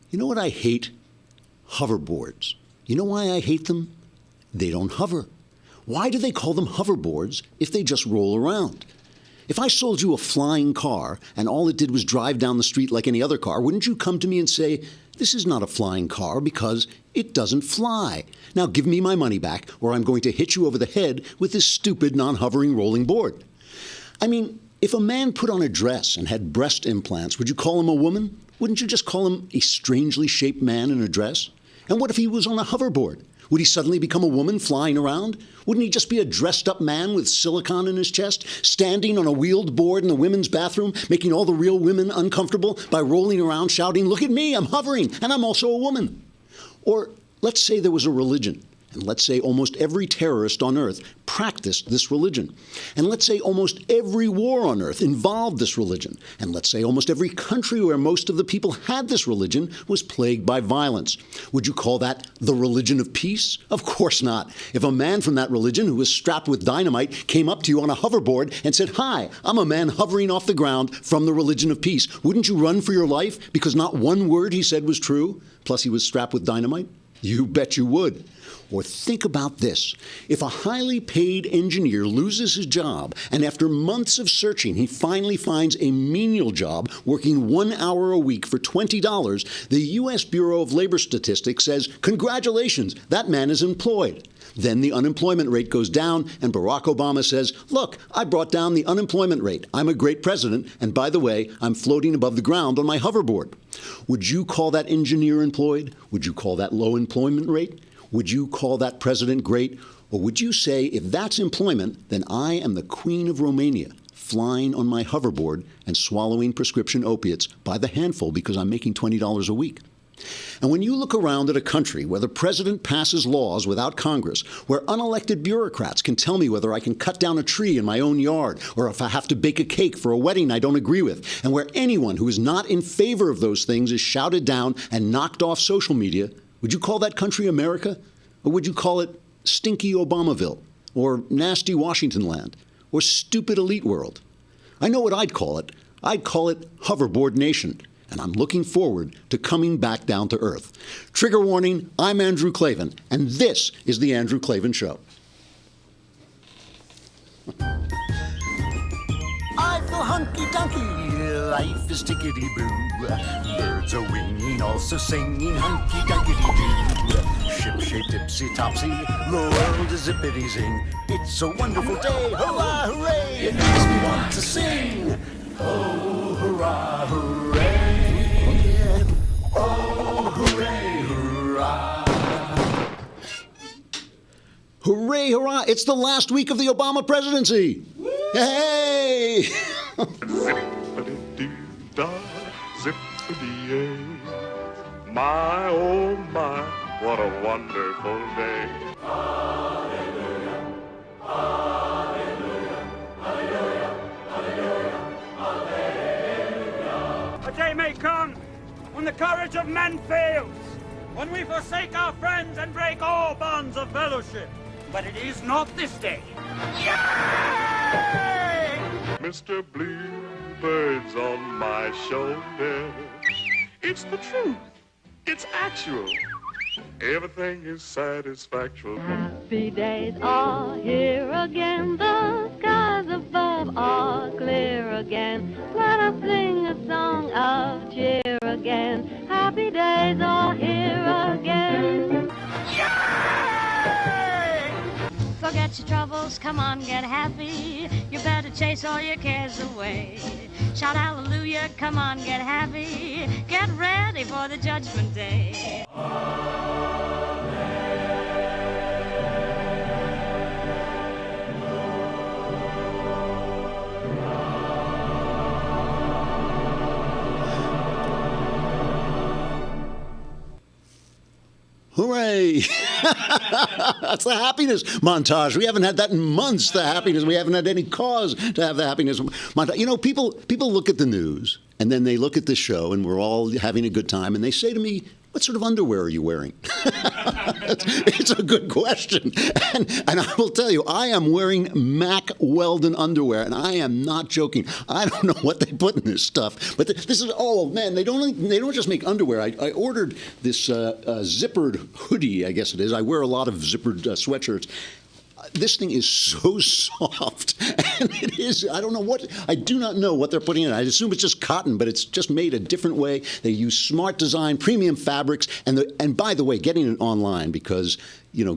You know what I hate? Hoverboards. You know why I hate them? They don't hover. Why do they call them hoverboards if they just roll around? If I sold you a flying car and all it did was drive down the street like any other car, wouldn't you come to me and say, this is not a flying car because it doesn't fly? Now give me my money back or I'm going to hit you over the head with this stupid non-hovering rolling board. I mean, if a man put on a dress and had breast implants, would you call him a woman? Wouldn't you just call him a strangely shaped man in a dress? And what if he was on a hoverboard? Would he suddenly become a woman flying around? Wouldn't he just be a dressed-up man with silicone in his chest, standing on a wheeled board in the women's bathroom, making all the real women uncomfortable by rolling around shouting, look at me, I'm hovering, and I'm also a woman? Or let's say there was a religion, and let's say almost every terrorist on earth practiced this religion. And let's say almost every war on earth involved this religion. And let's say almost every country where most of the people had this religion was plagued by violence. Would you call that the religion of peace? Of course not. If a man from that religion who was strapped with dynamite came up to you on a hoverboard and said, hi, I'm a man hovering off the ground from the religion of peace, wouldn't you run for your life because not one word he said was true? Plus he was strapped with dynamite? You bet you would. Or think about this. If a highly paid engineer loses his job and after months of searching he finally finds a menial job working 1 hour a week for $20, the U.S. Bureau of Labor Statistics says, congratulations, that man is employed. Then the unemployment rate goes down and Barack Obama says, look, I brought down the unemployment rate. I'm a great president. And by the way, I'm floating above the ground on my hoverboard. Would you call that engineer employed? Would you call that low employment rate? Would you call that president great? Or would you say, if that's employment, then I am the Queen of Romania, flying on my hoverboard and swallowing prescription opiates by the handful because I'm making $20 a week? And when you look around at a country where the president passes laws without Congress, where unelected bureaucrats can tell me whether I can cut down a tree in my own yard or if I have to bake a cake for a wedding I don't agree with, and where anyone who is not in favor of those things is shouted down and knocked off social media, would you call that country America? Or would you call it stinky Obamaville? Or nasty Washington land? Or stupid elite world? I know what I'd call it. I'd call it Hoverboard Nation. And I'm looking forward to coming back down to earth. Trigger warning, I'm Andrew Klavan, and this is The Andrew Klavan Show. I feel hunky-dunky, life is tickety-boo. Birds are winging, also singing hunky-dunky-doo. Ship-shape, tipsy-topsy, the world is zippity-zing. It's a wonderful day, hurrah, hooray! It makes me want to sing. Oh, hurrah, hooray! Oh, hooray, hurrah! Hooray, hurrah! It's the last week of the Obama presidency! Woo! Hey! Zippity-doo-dah, zippity-yay. My, oh my, what a wonderful day. Hallelujah, hallelujah, hallelujah, hallelujah, hallelujah. A day may come when the courage of men fails, when we forsake our friends and break all bonds of fellowship. But it is not this day. Yay! Mr. Bluebird's on my shoulder. It's the truth. It's actual. Everything is satisfactory. Happy days are here again. The skies above are clear again. Let us sing a song of cheer again. Happy days are here again. Forget your troubles, come on, get happy. You better chase all your cares away. Shout hallelujah, come on, get happy. Get ready for the judgment day. Hooray! That's the happiness montage. We haven't had that in months, the happiness. We haven't had any cause to have the happiness montage. You know, people look at the news, and then they look at this show, and we're all having a good time, and they say to me, what sort of underwear are you wearing? It's a good question. And I will tell you, I am wearing Mack Weldon underwear, and I am not joking. I don't know what they put in this stuff, but this is, oh man, they don't just make underwear. I ordered this zippered hoodie, I guess it is. I wear a lot of zippered sweatshirts. This thing is so soft, and it is, I do not know what they're putting in it. I assume it's just cotton, but it's just made a different way. They use smart design, premium fabrics, and by the way, getting it online because,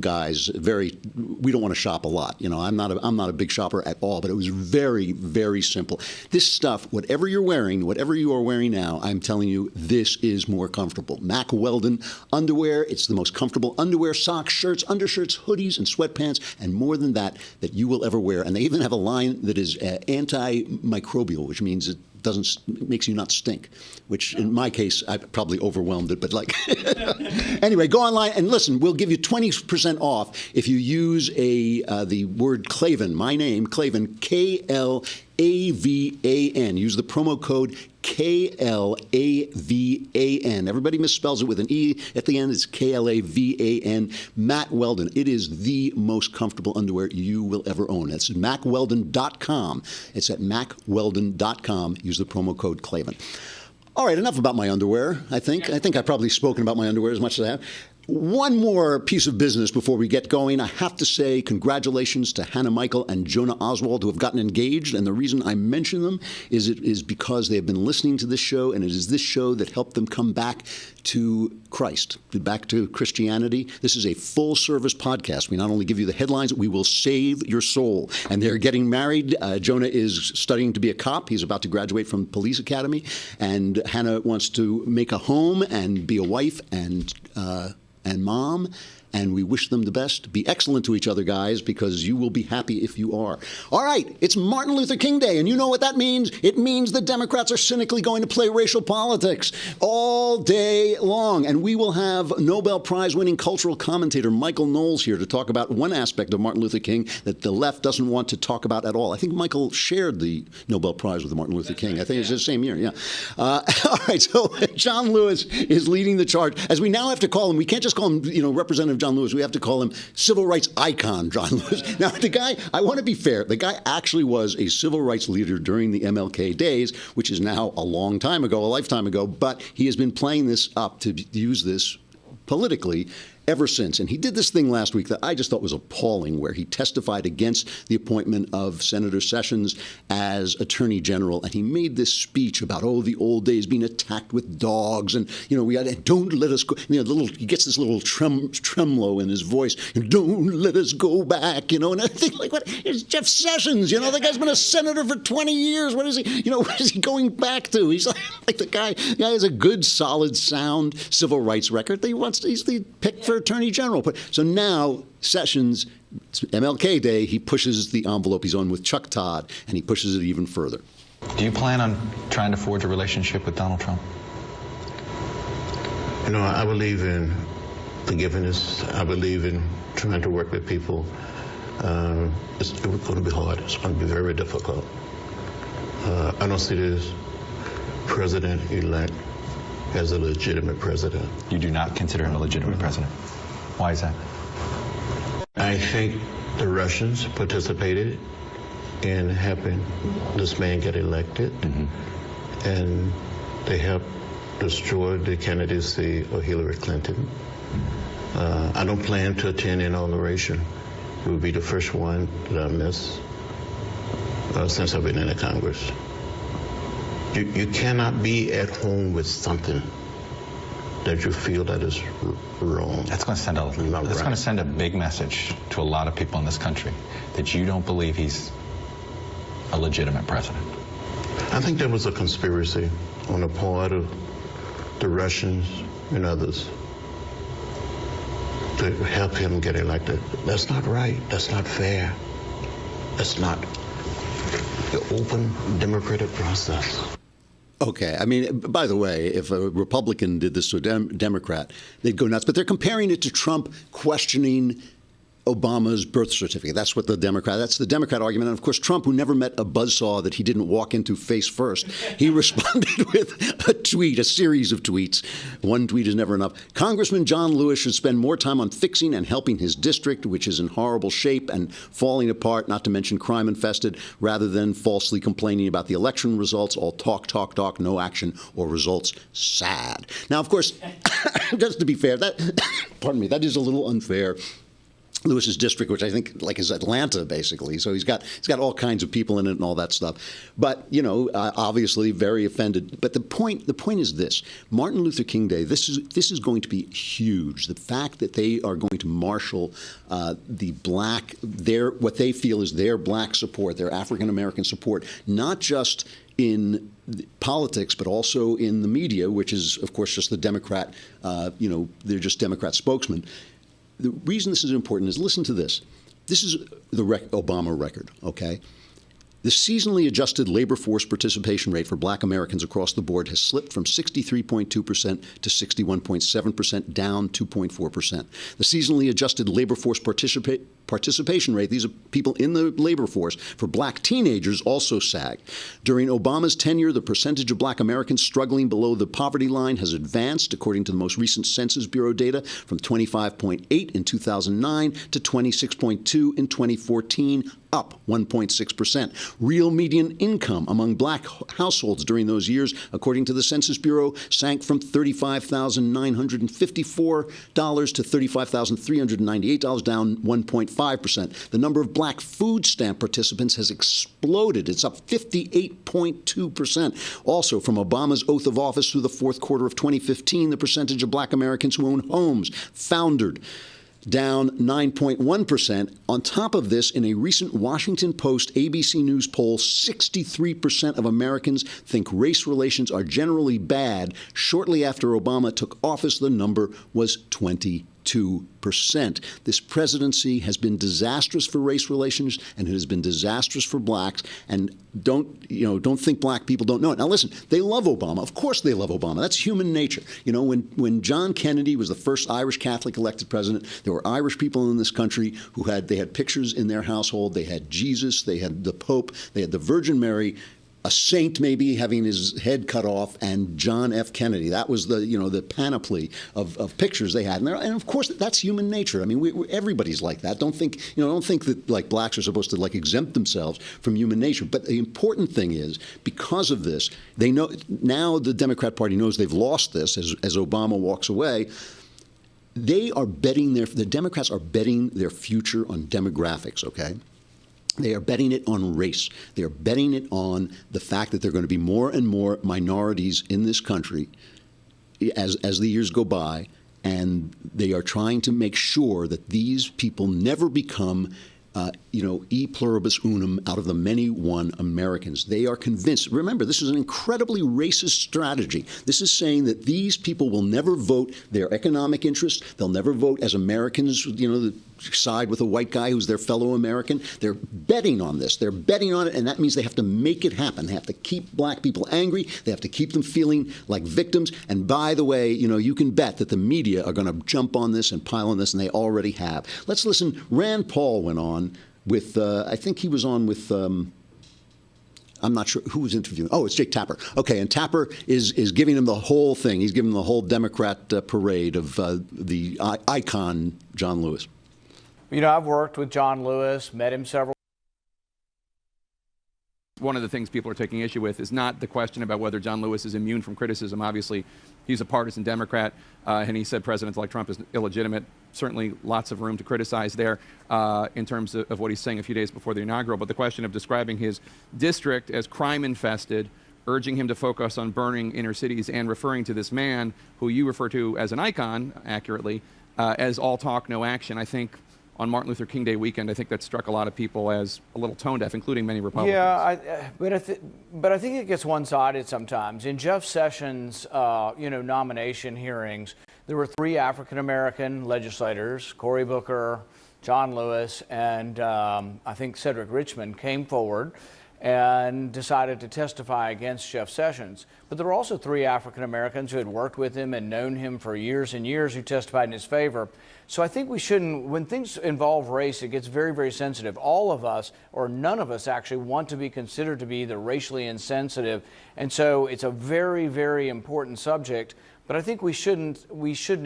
guys, we don't want to shop a lot. I'm not a big shopper at all, but it was very, very simple. This stuff, whatever you are wearing now, I'm telling you, this is more comfortable. Mack Weldon underwear, it's the most comfortable underwear, socks, shirts, undershirts, hoodies, and sweatpants, and more than that you will ever wear. And they even have a line that is antimicrobial, which means it makes you not stink, which in my case, I probably overwhelmed it, but anyway, go online and listen, we'll give you 20% off if you use the word Klavan, my name, Klavan, Klavan. Use the promo code Klavan. Everybody misspells it with an E at the end. It's Klavan. Mack Weldon. It is the most comfortable underwear you will ever own. That's MackWeldon.com. It's at MackWeldon.com. Use the promo code Klavan. All right, enough about my underwear, I think. I think I've probably spoken about my underwear as much as I have. One more piece of business before we get going. I have to say congratulations to Hannah Michael and Jonah Oswald, who have gotten engaged. And the reason I mention them is because they have been listening to this show, and it is this show that helped them come back to Christ, back to Christianity. This is a full-service podcast. We not only give you the headlines, we will save your soul. And they're getting married. Jonah is studying to be a cop. He's about to graduate from police academy. And Hannah wants to make a home and be a wife and mom, and we wish them the best. Be excellent to each other, guys, because you will be happy if you are. All right, it's Martin Luther King Day, and you know what that means? It means the Democrats are cynically going to play racial politics all day long, and we will have Nobel Prize-winning cultural commentator Michael Knowles here to talk about one aspect of Martin Luther King that the left doesn't want to talk about at all. I think Michael shared the Nobel Prize with Martin Luther King. I think it's the same year, yeah. All right, so John Lewis is leading the charge. As we now have to call him, we can't just call him, Representative John Lewis. We have to call him civil rights icon John Lewis. Now, the guy, I want to be fair, the guy actually was a civil rights leader during the MLK days, which is now a long time ago, a lifetime ago, but he has been playing this up to use this politically ever since. And he did this thing last week that I just thought was appalling, where he testified against the appointment of Senator Sessions as Attorney General. And he made this speech about, the old days being attacked with dogs. And, don't let us go. He gets this little tremolo in his voice. Don't let us go back, And I think, what? It's Jeff Sessions, The guy's been a senator for 20 years. What is he, what is he going back to? He's like the guy has a good, solid, sound civil rights record. He's the pick for Attorney General. So now Sessions, it's MLK Day, he pushes the envelope. He's on with Chuck Todd, and he pushes it even further. Do you plan on trying to forge a relationship with Donald Trump? I believe in forgiveness. I believe in trying to work with people. It's going to be hard. It's going to be very difficult. I don't see this president-elect as a legitimate president. You do not consider him a legitimate president? Why is that? I think the Russians participated in helping this man get elected, and they helped destroy the candidacy of Hillary Clinton. I don't plan to attend inauguration. It will be the first one that I miss since I've been in the Congress. You cannot be at home with something that you feel that is wrong. That's going to send a big message to a lot of people in this country that you don't believe he's a legitimate president. I think there was a conspiracy on the part of the Russians and others to help him get elected. That's not right. That's not fair. That's not the open democratic process. Okay. I mean, by the way, if a Republican did this to a Democrat, they'd go nuts. But they're comparing it to Trump questioning Obama's birth certificate. That's the Democrat argument. And of course, Trump, who never met a buzzsaw that he didn't walk into face first, he responded with a series of tweets. One tweet is never enough. Congressman John Lewis should spend more time on fixing and helping his district, which is in horrible shape and falling apart, not to mention crime infested, rather than falsely complaining about the election results. All talk, talk, talk, no action or results. Sad. Now, of course, just to be fair, pardon me, that is a little unfair. Lewis's district, which I think is Atlanta, basically. So he's got all kinds of people in it and all that stuff. But obviously very offended. But the point is this: Martin Luther King Day. This is going to be huge. The fact that they are going to marshal what they feel is their black support, their African American support, not just in politics, but also in the media, which is, of course, just the Democrat. They're just Democrat spokesmen. The reason this is important is, listen to this. This is the Obama record, okay? The seasonally adjusted labor force participation rate for black Americans across the board has slipped from 63.2% to 61.7%, down 2.4%. The seasonally adjusted labor force participation rate, these are people in the labor force, for black teenagers also sagged. During Obama's tenure, the percentage of black Americans struggling below the poverty line has advanced, according to the most recent Census Bureau data, from 25.8 in 2009 to 26.2 in 2014, up 1.6%. Real median income among black households during those years, according to the Census Bureau, sank from $35,954 to $35,398, down 1.5%. The number of black food stamp participants has exploded. It's up 58.2%. Also, from Obama's oath of office through the fourth quarter of 2015, the percentage of black Americans who own homes foundered, down 9.1%. On top of this, in a recent Washington Post ABC News poll, 63% of Americans think race relations are generally bad. Shortly after Obama took office, the number was 22%. This presidency has been disastrous for race relations, and it has been disastrous for blacks. And don't think black people don't know it. Now listen, they love Obama. Of course they love Obama. That's human nature. When John Kennedy was the first Irish Catholic elected president, there were Irish people in this country who had pictures in their household. They had Jesus, they had the Pope, they had the Virgin Mary, a saint maybe having his head cut off, and John F. Kennedy. That was the panoply of pictures they had. And of course, that's human nature. I mean, everybody's like that. Don't think that blacks are supposed to exempt themselves from human nature. But the important thing is, because of this, they know now the Democrat Party knows they've lost this as Obama walks away. The Democrats are betting their future on demographics, okay? They are betting it on race. They are betting it on the fact that there are going to be more and more minorities in this country as the years go by, and they are trying to make sure that these people never become e pluribus unum, out of the many one Americans. They are convinced. Remember, this is an incredibly racist strategy. This is saying that these people will never vote their economic interests. They'll never vote as Americans, side with a white guy who's their fellow American. They're betting on this. They're betting on it, and that means they have to make it happen. They have to keep black people angry. They have to keep them feeling like victims. And by the way, you can bet that the media are going to jump on this and pile on this, and they already have. Let's listen. Rand Paul went on with, I think he was on with, I'm not sure who was interviewing. Oh, it's Jake Tapper. Okay, and Tapper is giving him the whole thing. He's giving him the whole Democrat parade of the icon, John Lewis. I've worked with John Lewis, met him several. One of the things people are taking issue with is not the question about whether John Lewis is immune from criticism. Obviously, he's a partisan Democrat, and he said presidents like Trump is illegitimate. Certainly lots of room to criticize there in terms of what he's saying a few days before the inaugural. But the question of describing his district as crime-infested, urging him to focus on burning inner cities, and referring to this man, who you refer to as an icon, accurately, as all talk, no action, I think on Martin Luther King Day weekend, I think that struck a lot of people as a little tone deaf, including many Republicans. Yeah, but I think it gets one-sided sometimes. In Jeff Sessions' nomination hearings, there were 3 African-American legislators, Cory Booker, John Lewis, and I think Cedric Richmond, came forward and decided to testify against Jeff Sessions. But there were also 3 African Americans who had worked with him and known him for years and years who testified in his favor. So I think we shouldn't, when things involve race, it gets very, very sensitive. All of us, or none of us actually, want to be considered to be either racially insensitive. And so it's a very, very important subject. But I think we shouldn't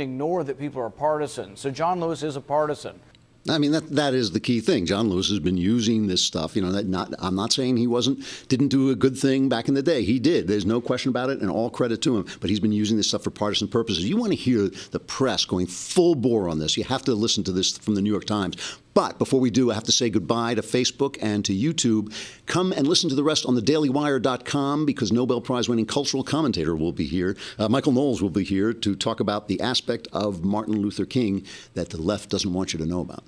ignore that people are partisan. So John Lewis is a partisan. I mean, that is the key thing. John Lewis has been using this stuff. I'm not saying he didn't do a good thing back in the day. He did. There's no question about it, and all credit to him. But he's been using this stuff for partisan purposes. You want to hear the press going full bore on this, you have to listen to this from the New York Times. But before we do, I have to say goodbye to Facebook and to YouTube. Come and listen to the rest on thedailywire.com, because Nobel Prize winning cultural commentator will be here. Michael Knowles will be here to talk about the aspect of Martin Luther King that the left doesn't want you to know about.